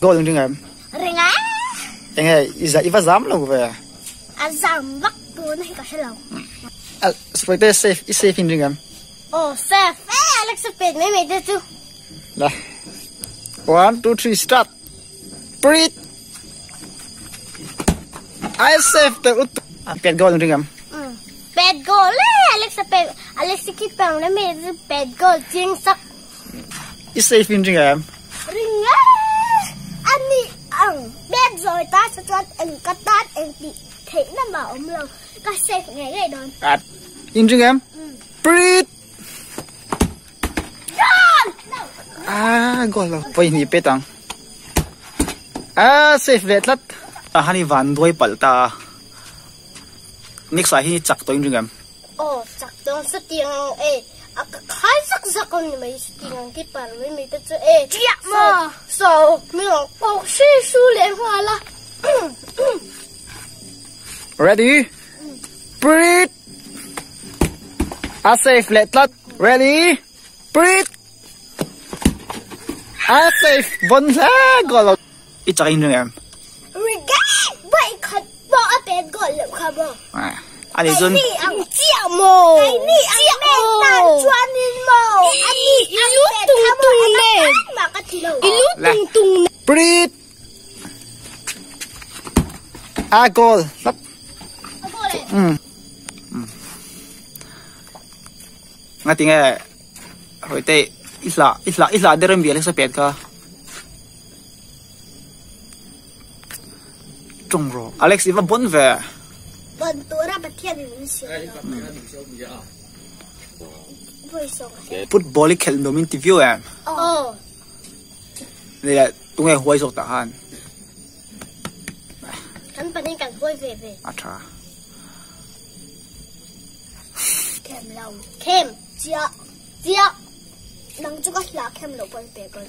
Goal yung em. Ringa. Yang iba zam lo về. Azam vắt tuôn hay cả hello. Seperti safe yung em. Oh safe. Alex Pet mấy mày tu. Lah. 1, 2, 3 start. Breathe. I save the Pet goal yung em. Pet goal Alex Pet. Alex keeper na may pet goal ching sak. Safe yung em. Ringa. Ani ang bet rồi ta sẽ cho anh cắt tát anh bị thấy nó bảo ông lâu ta safe ngày đón. Yung em. Breathe. Goal lo. Pwede ni petang. Safe let lat. Hani van đuôi palta. Next hi chak to yung em. Oh, chak dong sa tiang khai sak con mày tiang cái bàn với mày tất cho tiệm mà. So, mình bảo su lên hoa la. Ready? Breathe. Safe let lat. Ready? Breathe. Safe. Bon la goal. Ichak yung em. Regret. Vậy khát bỏ bên gọi lượng khá bỏ. Anh ấy dun. Anh chiếc mồ. Anh chiếc mồ. Anh choan lên mồ. Anh lúc tung tung lên. Mà cái thì đâu. Lúc tung tung. Breathe. Goal. Lắp. Nga tinga. Hồi tệ. Isla derem biar sa pet ka. Trung rồi. Alex iba bon về. Bon tura ba thiên ni si. Football khel no min TV em. Oh. Đây là tung nghe huay sọc ta han. Kan panin kan huay về. Atra. Kem lâu. Kem. Chia. Nang juga lah kem lo boy về con.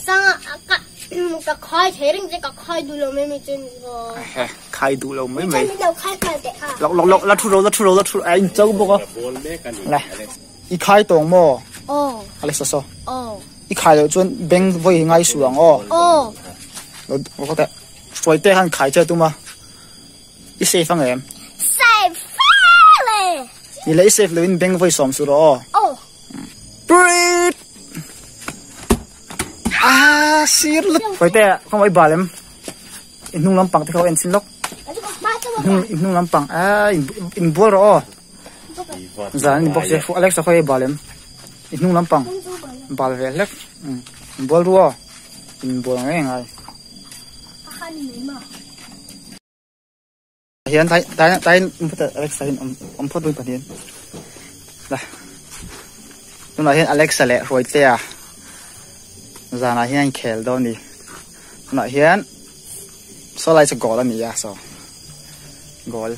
Sang ka khai thế ring ka khai du lo mấy trên go. Khai du lo mấy. Mấy đâu khai để ha. Lọc la thu anh châu bốc á. Này. I khai tong mo. Oh. Alex so. Oh. I khai lo chuan beng voi ngai suang o. Oh. Lo ko ta. Soi te han khai che tu ma. I safe ang em. Safe. Ni lấy safe lo in beng voi som su ro. Oh. Breathe. Sir lut. Phải te không ai bà lem. Inung lampang te ko en sin lok. Inung lampang. In bol ro. Zan ni box fu Alex ko ai bà lem. Inung lampang. Bal ve lek. Bol ro. In bol ngai ngai. Hian tai Alex hin phot bui patien. La. Tuna hian Alex le roi te a. Zana hian khel do ni. Na hian so lai cha goal ani ya so. Goal.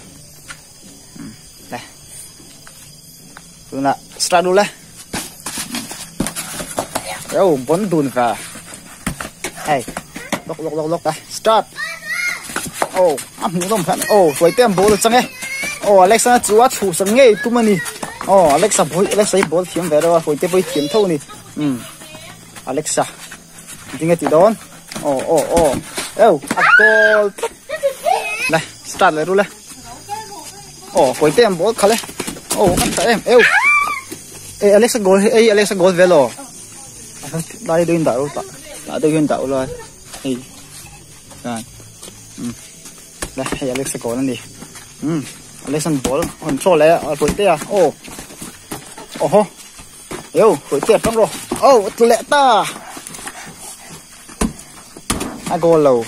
Le. Tuna start le. Yo bon dun va. Hey. Lok start. Oh, nu dom phan. Oh, soi tem ball chang e. Oh, Alexa chuwa thu sang nge tu mani. Oh, Alexa ball thiam ve ro soi te boi thiam tho ni. Alexa. Dinga ti don. Oh. Goal. Này, start lại luôn lên. Soi tem ball khale. Ăn ta em. Alexa goal về lo. Đây đôi đảo ta. Đã đôi đảo rồi. Rồi. Đây, Alexa goal đi. Alexa ball control lại soi te à. Soi te trong rồi. Lẹ ta. Goal lâu.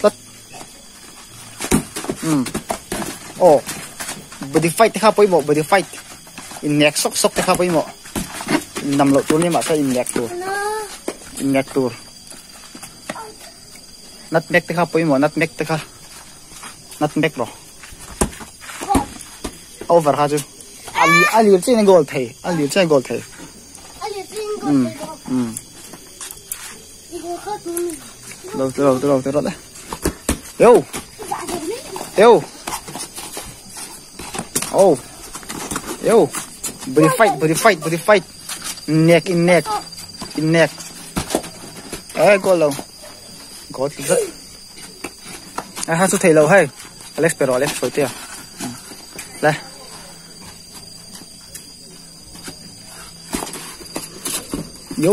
Tất. Body fight te kha poi mo body fight. In neck sok te kha poi mo. Nam lo tu ni ma sa in neck tu. In neck tu. Nutmeg te kha poi mo nutmeg te kha. Nutmeg ro. Over ha chu. Ali chen goal thei. Ali chen goal thei. Đâu đấy. Yo. Yo. Body fight. Neck in neck. in neck ấy có lâu có thì rất hai số thầy lâu hay Alex pero Alex phối tiêu đây yo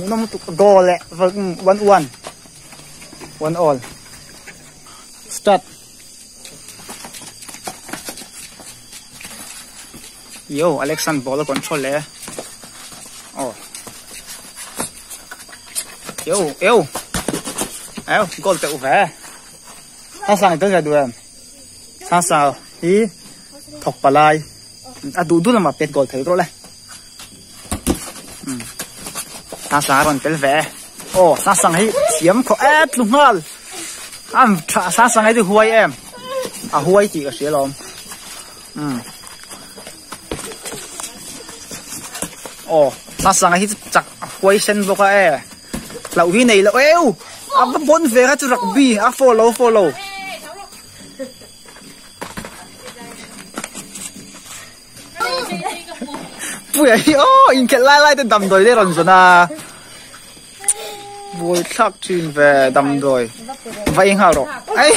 nó một go lẹ vâng one all start yo Alexan ball control lẹ oh yo goal tự về sao sang tới giờ đuổi sao ý thọc bà lai đủ là mà pet goal thấy rồi này sao còn tới về sao sang ấy chiếm có ép luôn hả sao sang ấy thì huay em huay chỉ có xía lom sao sang ấy chặt huay sen vô cái lão huy này là nó bốn về hết cho rugby follow bùi ấy in cái lai tên đầm đồi đấy rồi na bùi khắc chuyên về đầm đồi vậy hả rồi ấy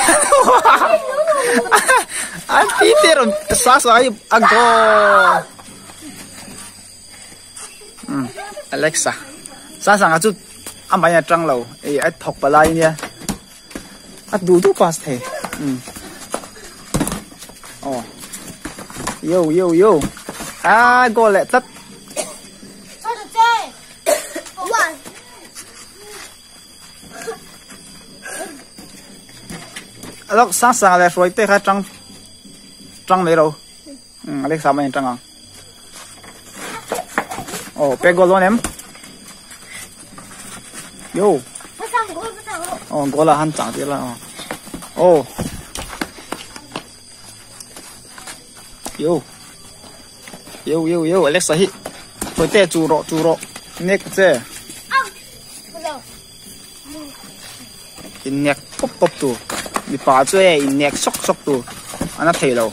anh tí thế rồi sao ấy anh có Alexa sao sang chút anh bây giờ trăng lâu ấy thọc bà lai nha đủ pass thế yo go lẹ tất lúc sáng sáng là rồi tê khai trăng mấy đâu Alexa mấy trăng à bé go luôn em yo go là hắn chẳng tiếc là yo Alexa hit rồi tê chú rọ neck tê in neck pop tu bị phá chơi in neck sốc tu anh thấy đâu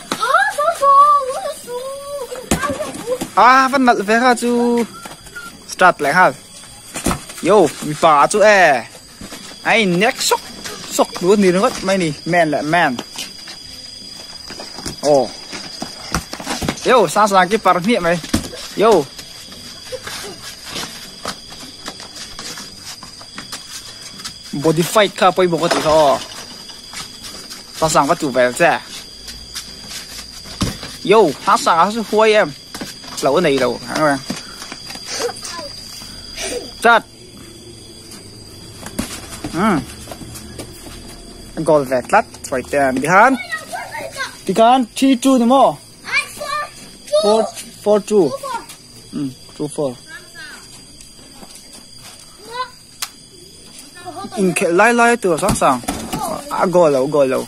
vẫn nợ về ha chú start lại ha yo bị phá chơi ai neck sốc luôn đi nó mấy nè man lại man yo sang cái part niệm mày yo body fight ka poi boko ti ho ta sang va tu về chứ yo ha sang ha su huay em lâu này đâu hả bạn chặt goal về lát phải tiền behind 3-2 nữa mà 4-2 2-4 in cái lai từ sáng sáng goal lâu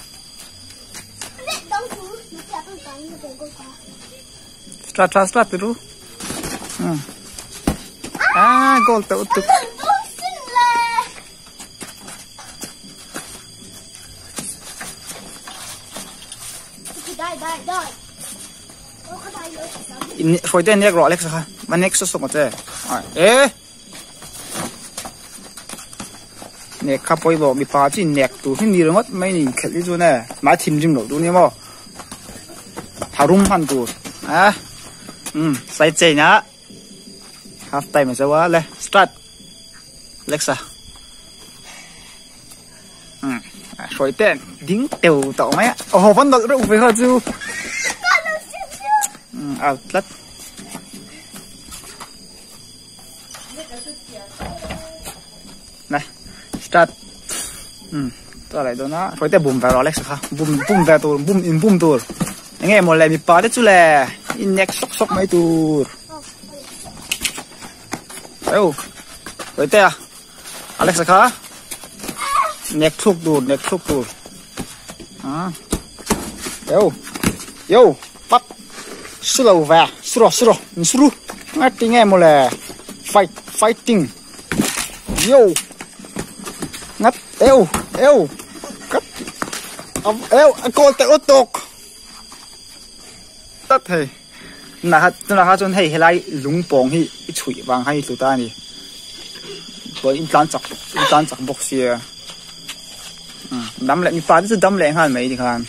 start từ goal tự in phơi tên nhạc rõ Alex ha mà next số một thế neck khắp bôi bộ bị phá chỉ neck tu hình như mất mấy nhìn khét đi chỗ này mà thím chim nổ tu nhá mò harum han tu sai chơi nhá half time mà sao vậy start Alexa phơi tên đính đều tàu mấy vẫn được đâu về hơn chứ outlet này start tôi lại đó nó phơi tên boom vào Alex ha boom vào tôi boom tôi nghe một lần bị phá đấy chứ là in neck sốc mấy tôi phơi tên Alex ha neck thúc tôi yo bắt slow va suro nghe tiếng em một là fighting yo ngắt eo cắt cô tự tục tất thầy là hát chôn hay lại lúng bóng hi chửi vàng hay tụi ta nè tôi in plan chặt bốc xia đâm lại mi pa chứ đâm lại hơn mấy thì khan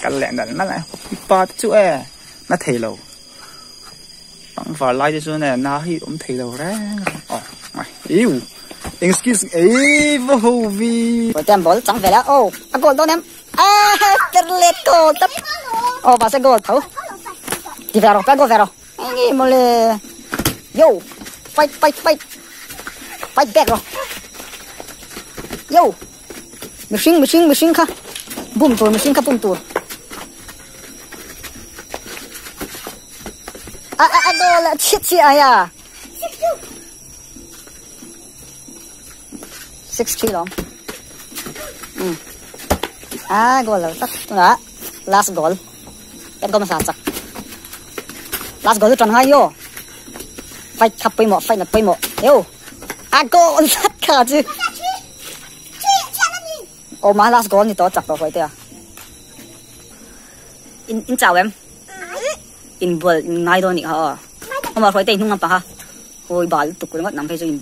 cắt lẹn đạn nó lại mi pa chú nó thấy lâu bằng vào lại cho này na hi cũng thấy lâu đấy mày yêu excuse vô vi rồi tem ball chẳng vềแล้วgoal đâu em terlet goal tấp và sẽ goal thấu đi về rồi goal về rồi nghe mà le yo fight back rồi yo machine kha boom tour goal chết à 6 kilo goal tak tuna last goal em có mà sao last goal chọn hai yo fight khắp bay mọ yo goal sát cả chứ mà last goal thì to chặt vào phải thế in chào em in ball in ngay đó nị hả mà phải thế không ngắm pa ha hồi bà tục cũng ngất nằm phải cho in